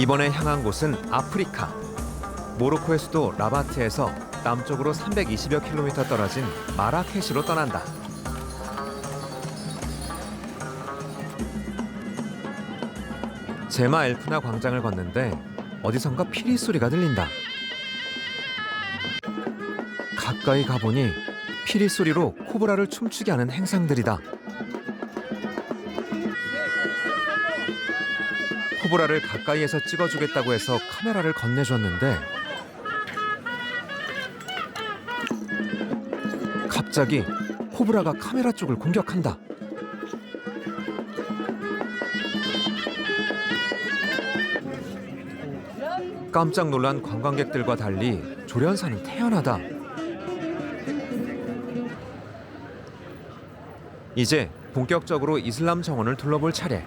이번에 향한 곳은 아프리카. 모로코의 수도 라바트에서 남쪽으로 320여 킬로미터 떨어진 마라케시로 떠난다. 제마 엘프나 광장을 걷는데 어디선가 피리 소리가 들린다. 가까이 가보니 피리 소리로 코브라를 춤추게 하는 행상들이다. 코브라를 가까이에서 찍어주겠다고 해서 카메라를 건네줬는데 갑자기 코브라가 카메라 쪽을 공격한다. 깜짝 놀란 관광객들과 달리 조련사는 태연하다. 이제 본격적으로 이슬람 정원을 둘러볼 차례.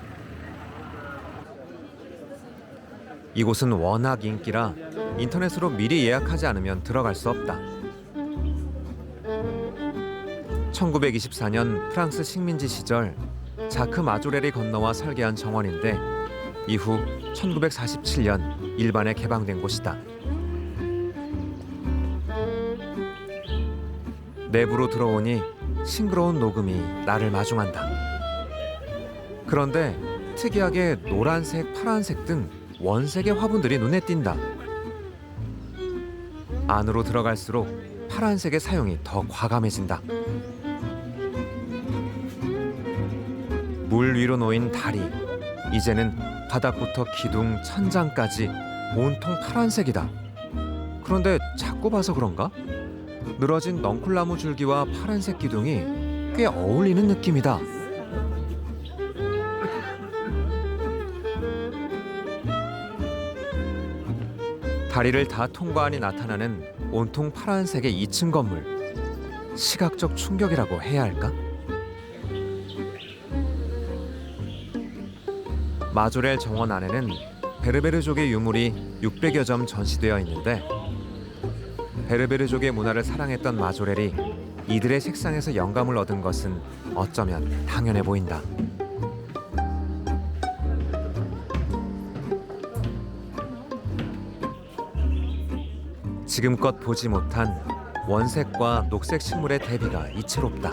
이곳은 워낙 인기라 인터넷으로 미리 예약하지 않으면 들어갈 수 없다. 1924년 프랑스 식민지 시절 자크 마조렐이 건너와 설계한 정원인데 이후 1947년 일반에 개방된 곳이다. 내부로 들어오니 싱그러운 녹음이 나를 마중한다. 그런데 특이하게 노란색, 파란색 등 원색의 화분들이 눈에 띈다. 안으로 들어갈수록 파란색의 사용이 더 과감해진다. 물 위로 놓인 다리, 이제는 바닥부터 기둥, 천장까지 온통 파란색이다. 그런데 자꾸 봐서 그런가? 늘어진 넝쿨나무 줄기와 파란색 기둥이 꽤 어울리는 느낌이다. 다리를 다 통과하니 나타나는 온통 파란색의 2층 건물. 시각적 충격이라고 해야 할까? 마조렐 정원 안에는 베르베르족의 유물이 600여 점 전시되어 있는데 베르베르족의 문화를 사랑했던 마조렐이 이들의 색상에서 영감을 얻은 것은 어쩌면 당연해 보인다. 지금껏 보지 못한 원색과 녹색 식물의 대비가 이채롭다.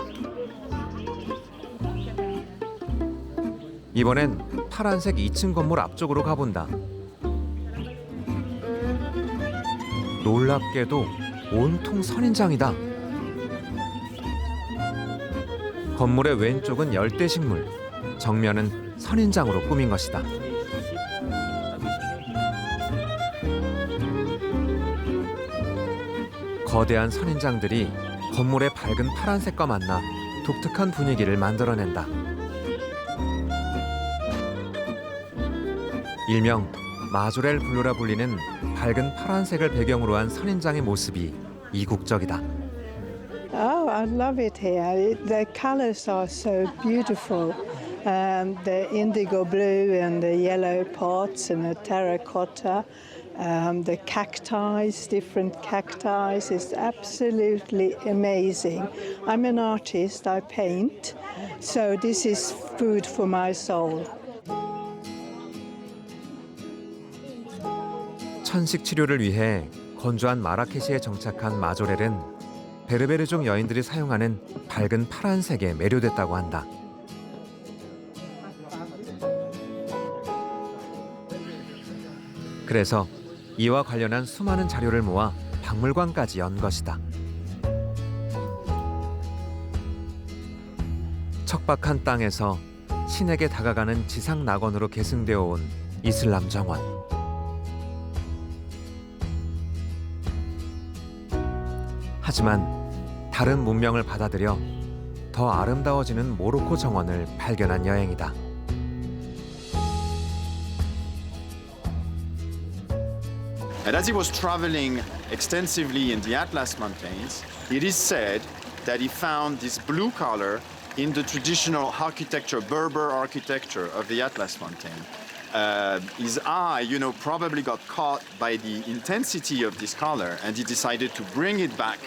이번엔 파란색 2층 건물 앞쪽으로 가본다. 놀랍게도 온통 선인장이다. 건물의 왼쪽은 열대식물, 정면은 선인장으로 꾸민 것이다. 거대한 선인장들이 건물의 밝은 파란색과 만나 독특한 분위기를 만들어낸다. 일명 마조렐 블루라 불리는 밝은 파란색을 배경으로 한 선인장의 모습이 이국적이다. Oh, I love it here. The colors are so beautiful. The indigo blue and the yellow pots and the terracotta. The cacti, different cacti, is absolutely amazing. I'm an artist, I paint, so this is food for my soul. 천식 치료를 위해 건조한 마라케시에 정착한 마조렐은 베르베르족 여인들이 사용하는 밝은 파란색에 매료됐다고 한다. 그래서 이와 관련한 수많은 자료를 모아 박물관까지 연 것이다. 척박한 땅에서 신에게 다가가는 지상 낙원으로 계승되어 온 이슬람 정원. 하지만 다른 문명을 받아들여 더 아름다워지는 모로코 정원을 발견한 여행이다. And as he was traveling extensively in the Atlas Mountains, it is said that he found this blue color in the traditional architecture, Berber architecture of the Atlas Mountain. His eye, probably got caught by the intensity of this color, and he decided to bring it back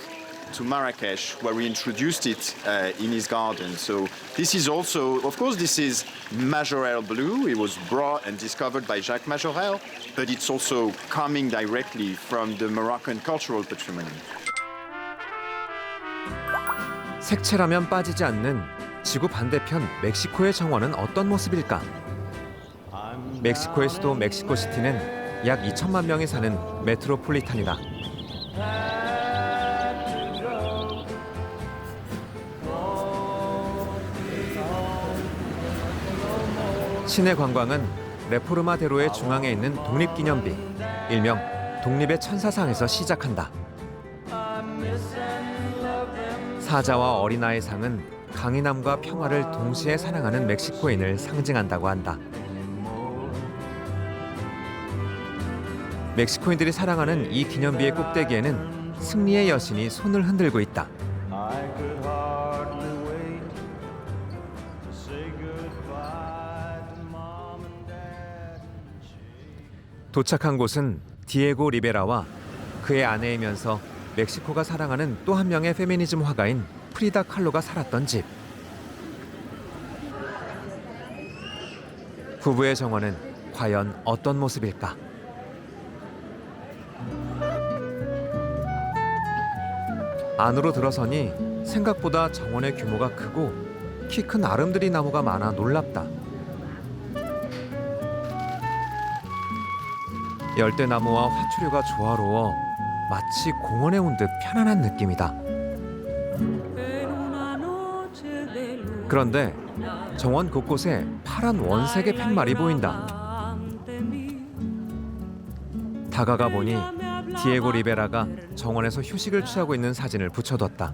to Marrakesh, where we introduced it in his garden. So this is also, of course, this is Majorelle blue. It was brought and discovered by Jacques Majorelle, but it's also coming directly from the Moroccan cultural patrimony. 색채라면 빠지지 않는 지구 반대편 멕시코의 정원은 어떤 모습일까? 멕시코의 수도 멕시코시티는 약 2천만 명이 사는 메트로폴리탄이다. 시내 관광은 레포르마대로의 중앙에 있는 독립기념비, 일명 독립의 천사상에서 시작한다. 사자와 어린아이 상은 강인함과 평화를 동시에 사랑하는 멕시코인을 상징한다고 한다. 멕시코인들이 사랑하는 이 기념비의 꼭대기에는 승리의 여신이 손을 흔들고 있다. 도착한 곳은 디에고 리베라와 그의 아내이면서 멕시코가 사랑하는 또 한 명의 페미니즘 화가인 프리다 칼로가 살았던 집. 부부의 정원은 과연 어떤 모습일까? 안으로 들어서니 생각보다 정원의 규모가 크고 키 큰 아름드리 나무가 많아 놀랍다. 열대나무와 화초류가 조화로워 마치 공원에 온 듯 편안한 느낌이다. 그런데 정원 곳곳에 파란 원색의 팻말이 보인다. 다가가 보니 디에고 리베라가 정원에서 휴식을 취하고 있는 사진을 붙여뒀다.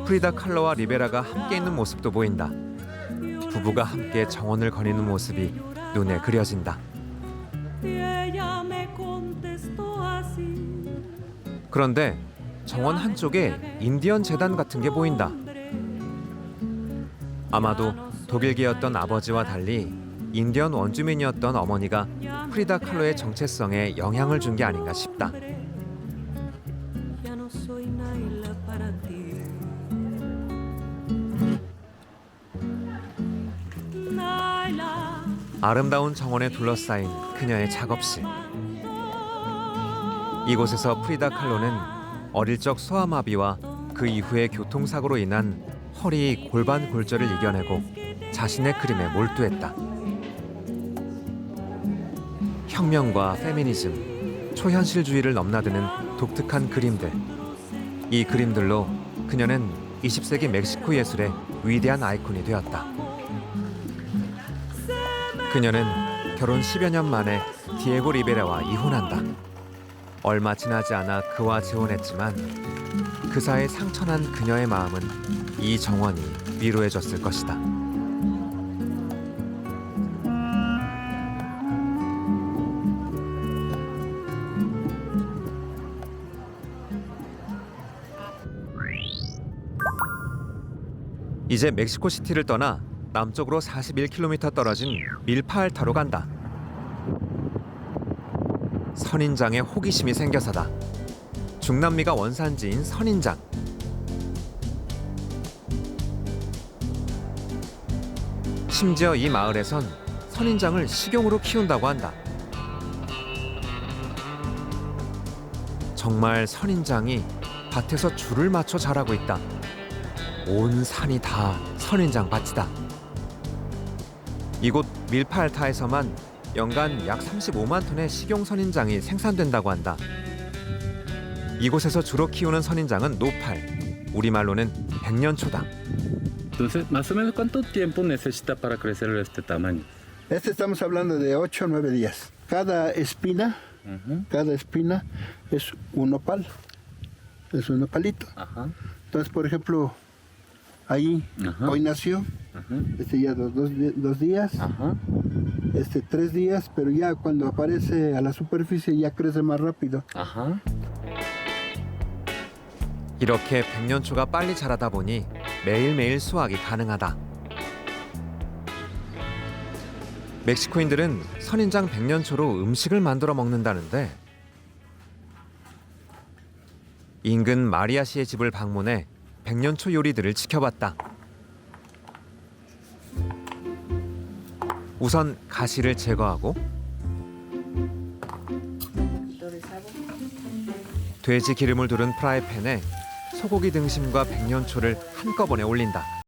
프리다 칼로와 리베라가 함께 있는 모습도 보인다. 부부가 함께 정원을 거니는 모습이 눈에 그려진다. 그런데 정원 한쪽에 인디언 재단 같은 게 보인다. 아마도 독일계였던 아버지와 달리 인디언 원주민이었던 어머니가 프리다 칼로의 정체성에 영향을 준 게 아닌가 싶다. 아름다운 정원에 둘러싸인 그녀의 작업실. 이곳에서 프리다 칼로는 어릴 적 소아마비와 그 이후의 교통사고로 인한 허리 골반 골절을 이겨내고 자신의 그림에 몰두했다. 혁명과 페미니즘, 초현실주의를 넘나드는 독특한 그림들. 이 그림들로 그녀는 20세기 멕시코 예술의 위대한 아이콘이 되었다. 그녀는 결혼 10여 년 만에 디에고 리베라와 이혼한다. 얼마 지나지 않아 그와 재혼했지만 그 사이 상처난 그녀의 마음은 이 정원이 위로해줬을 것이다. 이제 멕시코시티를 떠나 남쪽으로 41km 떨어진 밀파알타로 간다. 선인장에 호기심이 생겨서다. 중남미가 원산지인 선인장. 심지어 이 마을에선 선인장을 식용으로 키운다고 한다. 정말 선인장이 밭에서 줄을 맞춰 자라고 있다. 온 산이 다 선인장 밭이다. 이곳 밀파알타에서만 연간 약 35만 톤의 식용 선인장이 생산된다고 한다. 이곳에서 주로 키우는 선인장은 노팔, 우리말로는 백년초다. Entonces, más o menos, ¿cuánto tiempo necesita para crecer este tamaño? Este estamos hablando de 8 o 9 días. Cada espina es un nopal, es un nopalito. Ajá. Entonces, por ejemplo, ahí Ajá. hoy nació, Ajá. ya dos días, Ajá. 3 días, pero ya cuando aparece a la superficie ya crece más rápido. Ajá. 이렇게 백년초가 빨리 자라다 보니 매일매일 수확이 가능하다. 멕시코인들은 선인장 백년초로 음식을 만들어 먹는다는데 인근 마리아 씨의 집을 방문해 백년초 요리들을 지켜봤다. 우선 가시를 제거하고 돼지 기름을 두른 프라이팬에 소고기 등심과 백년초를 한꺼번에 올린다.